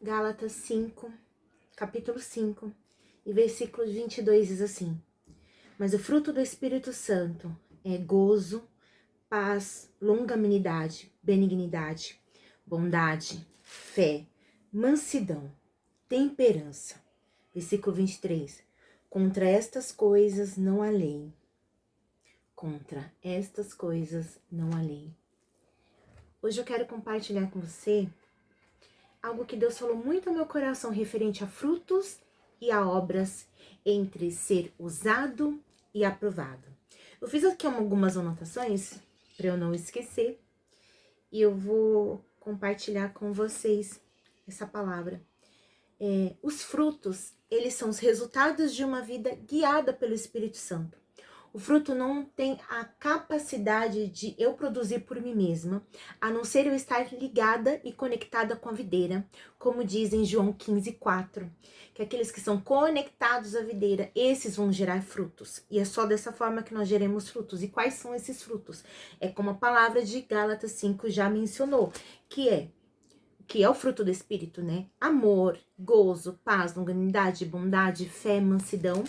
Gálatas 5, capítulo 5, e versículo 22 diz assim: Mas o fruto do Espírito Santo é gozo, paz, longanimidade, benignidade, bondade, fé, mansidão, temperança. Versículo 23. Contra estas coisas não há lei. Contra estas coisas não há lei. Hoje eu quero compartilhar com você algo que Deus falou muito ao meu coração referente a frutos e a obras entre ser usado e aprovado. Eu fiz aqui algumas anotações para eu não esquecer e eu vou compartilhar com vocês essa palavra. Os frutos, eles são os resultados de uma vida guiada pelo Espírito Santo. O fruto não tem a capacidade de eu produzir por mim mesma, a não ser eu estar ligada e conectada com a videira, como diz em João 15:4, que aqueles que são conectados à videira, esses vão gerar frutos. E é só dessa forma que nós geremos frutos. E quais são esses frutos? É como a palavra de Gálatas 5 já mencionou, que é o fruto do Espírito, né? Amor, gozo, paz, longanimidade, bondade, fé, mansidão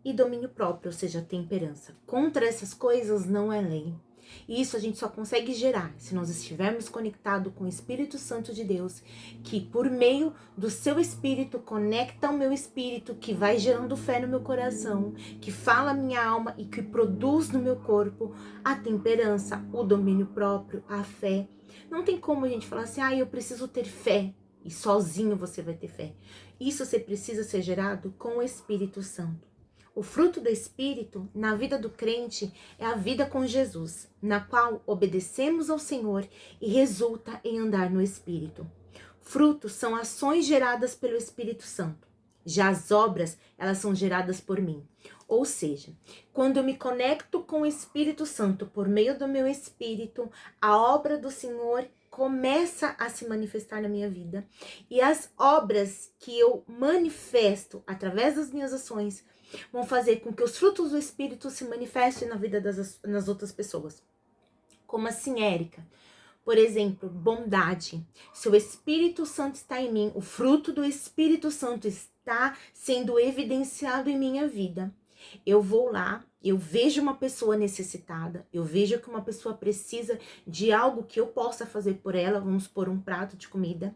e domínio próprio, ou seja, temperança. Contra essas coisas não é lei. E isso a gente só consegue gerar se nós estivermos conectados com o Espírito Santo de Deus, que por meio do seu Espírito conecta o meu espírito, que vai gerando fé no meu coração, que fala a minha alma e que produz no meu corpo a temperança, o domínio próprio, a fé. Não tem como a gente falar assim, eu preciso ter fé, e sozinho você vai ter fé. Isso você precisa ser gerado com o Espírito Santo. O fruto do Espírito na vida do crente é a vida com Jesus, na qual obedecemos ao Senhor e resulta em andar no Espírito. Frutos são ações geradas pelo Espírito Santo. Já as obras, elas são geradas por mim. Ou seja, quando eu me conecto com o Espírito Santo por meio do meu Espírito, a obra do Senhor começa a se manifestar na minha vida. E as obras que eu manifesto através das minhas ações vão fazer com que os frutos do Espírito se manifestem na vida das outras pessoas. Como assim, Érica? Por exemplo, bondade. Se o Espírito Santo está em mim, o fruto do Espírito Santo está sendo evidenciado em minha vida. Eu vou lá, eu vejo uma pessoa necessitada, eu vejo que uma pessoa precisa de algo que eu possa fazer por ela, vamos pôr um prato de comida.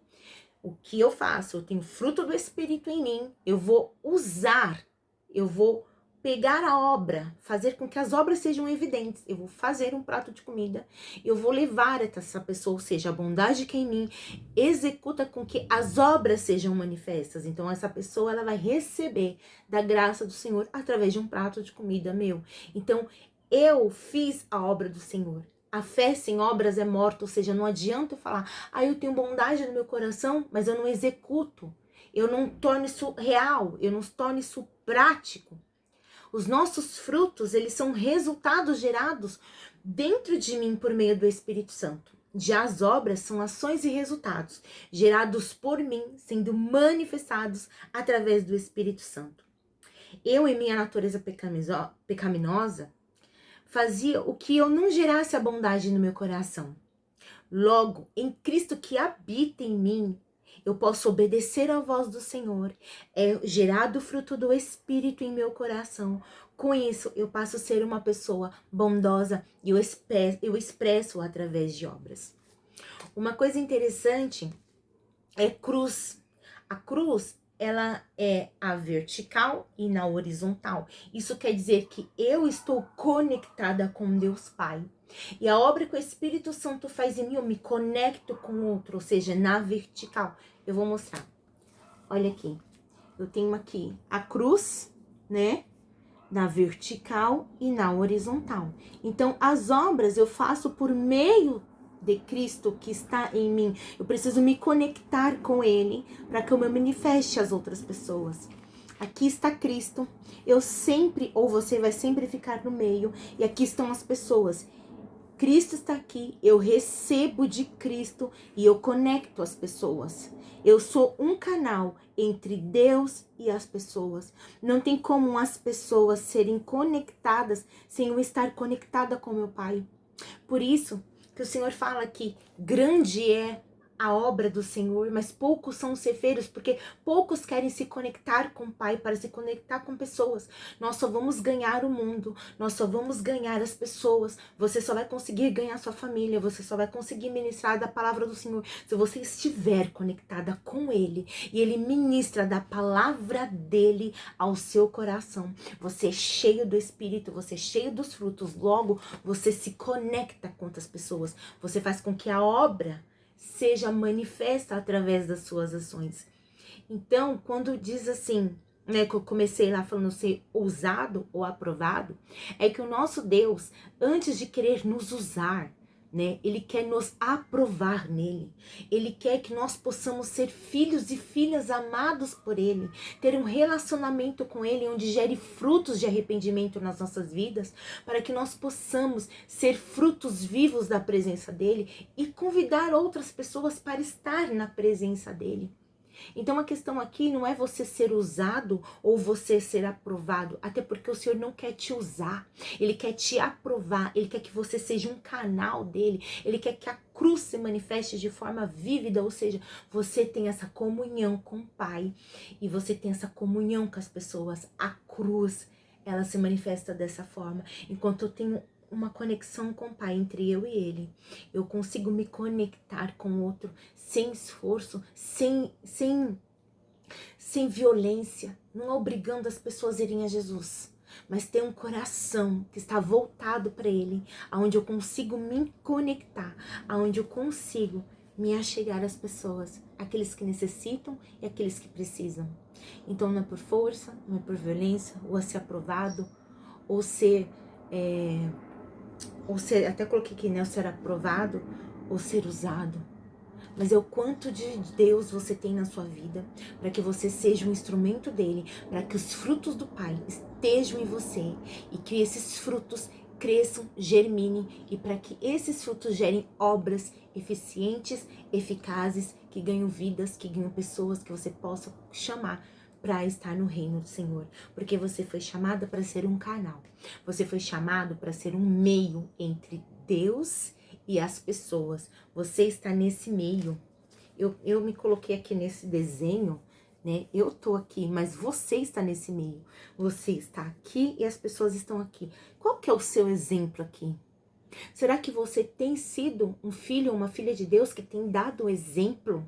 O que eu faço? Eu tenho fruto do Espírito em mim, eu vou usar, eu vou pegar a obra, fazer com que as obras sejam evidentes. Eu vou fazer um prato de comida, eu vou levar essa pessoa, ou seja, a bondade que é em mim executa com que as obras sejam manifestas. Então essa pessoa, ela vai receber da graça do Senhor através de um prato de comida meu. Então eu fiz a obra do Senhor. A fé sem obras é morta, ou seja, não adianta eu falar, eu tenho bondade no meu coração, mas eu não executo. Eu não torno isso real, eu não torno isso prático. Os nossos frutos, eles são resultados gerados dentro de mim por meio do Espírito Santo. Já as obras são ações e resultados gerados por mim, sendo manifestados através do Espírito Santo. Eu, em minha natureza pecaminosa, fazia o que eu não gerasse a bondade no meu coração. Logo, em Cristo que habita em mim, eu posso obedecer à voz do Senhor. É gerado o fruto do Espírito em meu coração. Com isso, eu passo a ser uma pessoa bondosa e eu expresso através de obras. Uma coisa interessante é cruz. A cruz, ela é a vertical e na horizontal. Isso quer dizer que eu estou conectada com Deus Pai. E a obra que o Espírito Santo faz em mim, eu me conecto com o outro, ou seja, na vertical. Eu vou mostrar. Olha aqui. Eu tenho aqui a cruz, né? Na vertical e na horizontal. Então, as obras eu faço por meio de Cristo que está em mim. Eu preciso me conectar com Ele para que eu me manifeste às outras pessoas. Aqui está Cristo. Eu sempre, ou você vai sempre ficar no meio. E aqui estão as pessoas. Cristo está aqui, eu recebo de Cristo e eu conecto as pessoas. Eu sou um canal entre Deus e as pessoas. Não tem como as pessoas serem conectadas sem eu estar conectada com meu Pai. Por isso que o Senhor fala que grande é a obra do Senhor, mas poucos são os ceifeiros, porque poucos querem se conectar com o Pai, para se conectar com pessoas. Nós só vamos ganhar o mundo, nós só vamos ganhar as pessoas, você só vai conseguir ganhar sua família, você só vai conseguir ministrar da palavra do Senhor se você estiver conectada com Ele, e Ele ministra da palavra dEle ao seu coração. Você é cheio do Espírito, você é cheio dos frutos, logo você se conecta com outras pessoas, você faz com que a obra seja manifesta através das suas ações. Então, quando diz assim, né, que eu comecei lá falando ser ousado ou aprovado, é que o nosso Deus, antes de querer nos usar, né, Ele quer nos aprovar nele. Ele quer que nós possamos ser filhos e filhas amados por Ele, ter um relacionamento com Ele onde gere frutos de arrependimento nas nossas vidas, para que nós possamos ser frutos vivos da presença dEle e convidar outras pessoas para estar na presença dEle. Então a questão aqui não é você ser usado ou você ser aprovado, até porque o Senhor não quer te usar, Ele quer te aprovar, Ele quer que você seja um canal dEle, Ele quer que a cruz se manifeste de forma vívida, ou seja, você tem essa comunhão com o Pai e você tem essa comunhão com as pessoas. A cruz, ela se manifesta dessa forma. Enquanto eu tenho uma conexão com o Pai entre eu e Ele, eu consigo me conectar com o outro sem esforço, sem violência, não obrigando as pessoas a irem a Jesus, mas ter um coração que está voltado para Ele, aonde eu consigo me conectar, aonde eu consigo me achegar às pessoas, aqueles que necessitam e aqueles que precisam. Então não é por força, não é por violência, ou a ser aprovado, ou ser até coloquei aqui, né, o ser aprovado ou ser usado. Mas é o quanto de Deus você tem na sua vida, para que você seja um instrumento dele, para que os frutos do Pai estejam em você e que esses frutos cresçam, germinem, e para que esses frutos gerem obras eficientes, eficazes, que ganham vidas, que ganham pessoas que você possa chamar para estar no reino do Senhor, porque você foi chamada para ser um canal, você foi chamado para ser um meio entre Deus e as pessoas. Você está nesse meio. Eu me coloquei aqui nesse desenho, né? Eu tô aqui, mas você está nesse meio. Você está aqui e as pessoas estão aqui. Qual que é o seu exemplo aqui? Será que você tem sido um filho ou uma filha de Deus que tem dado exemplo?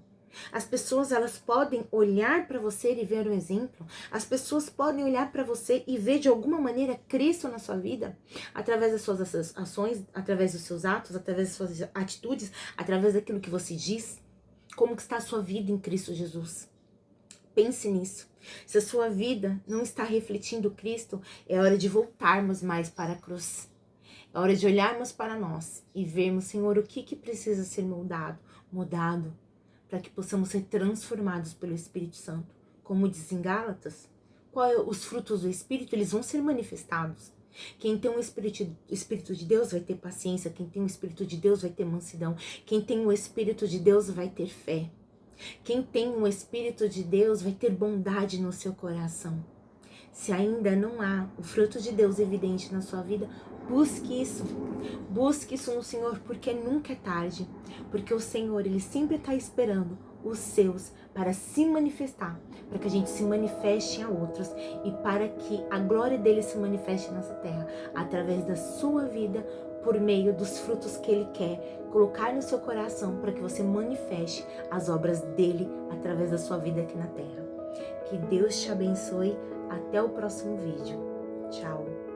As pessoas, elas podem olhar para você e ver um exemplo. As pessoas podem olhar para você e ver de alguma maneira Cristo na sua vida, através das suas ações, através dos seus atos, através das suas atitudes, através daquilo que você diz. Como que está a sua vida em Cristo Jesus? Pense nisso. Se a sua vida não está refletindo Cristo, é hora de voltarmos mais para a cruz. É hora de olharmos para nós e vermos, Senhor, o que precisa ser mudado, para que possamos ser transformados pelo Espírito Santo. Como diz em Gálatas, os frutos do Espírito, eles vão ser manifestados. Quem tem o Espírito de Deus vai ter paciência, quem tem o Espírito de Deus vai ter mansidão, quem tem o Espírito de Deus vai ter fé. Quem tem o Espírito de Deus vai ter bondade no seu coração. Se ainda não há o fruto de Deus evidente na sua vida, busque isso no Senhor, porque nunca é tarde, porque o Senhor, Ele sempre está esperando os seus para se manifestar, para que a gente se manifeste a outros e para que a glória dele se manifeste nessa terra, através da sua vida, por meio dos frutos que Ele quer colocar no seu coração, para que você manifeste as obras dele através da sua vida aqui na terra. Que Deus te abençoe. Até o próximo vídeo. Tchau.